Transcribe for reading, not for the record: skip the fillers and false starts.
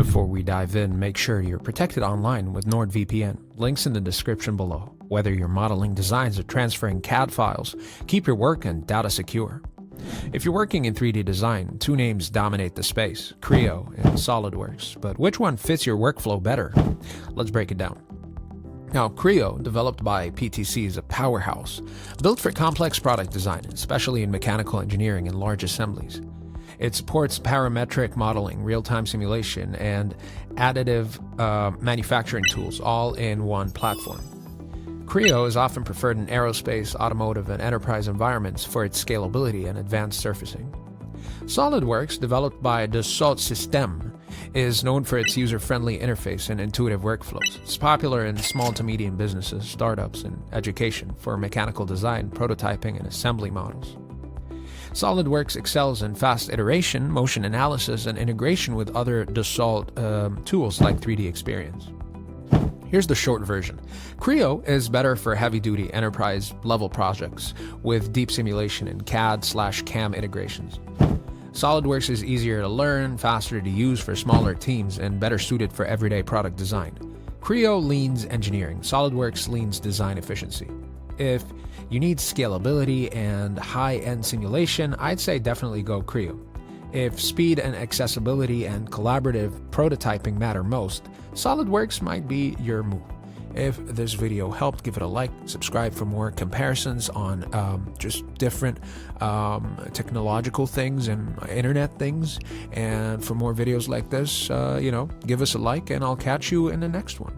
Before we dive in, make sure you're protected online with NordVPN. Links in the description below. Whether you're modeling designs or transferring CAD files, keep your work and data secure. If you're working in 3D design, two names dominate the space, Creo and SolidWorks. But which one fits your workflow better? Let's break it down. Now, Creo, developed by PTC, is a powerhouse, built for complex product design, especially in mechanical engineering and large assemblies. It supports parametric modeling, real-time simulation, and additive manufacturing tools, all in one platform. Creo is often preferred in aerospace, automotive, and enterprise environments for its scalability and advanced surfacing. SolidWorks, developed by Dassault Systèmes, is known for its user-friendly interface and intuitive workflows. It's popular in small to medium businesses, startups, and education for mechanical design, prototyping, and assembly models. SolidWorks excels in fast iteration, motion analysis, and integration with other Dassault tools like 3D Experience. Here's the short version. Creo is better for heavy-duty enterprise-level projects with deep simulation and CAD/CAM integrations. SolidWorks is easier to learn, faster to use for smaller teams, and better suited for everyday product design. Creo leans engineering. SolidWorks leans design efficiency. If you need scalability and high-end simulation, I'd say definitely go Creo. If speed and accessibility and collaborative prototyping matter most, SolidWorks might be your move. If this video helped, give it a like, subscribe for more comparisons on just different technological things and internet things. And for more videos like this, give us a like and I'll catch you in the next one.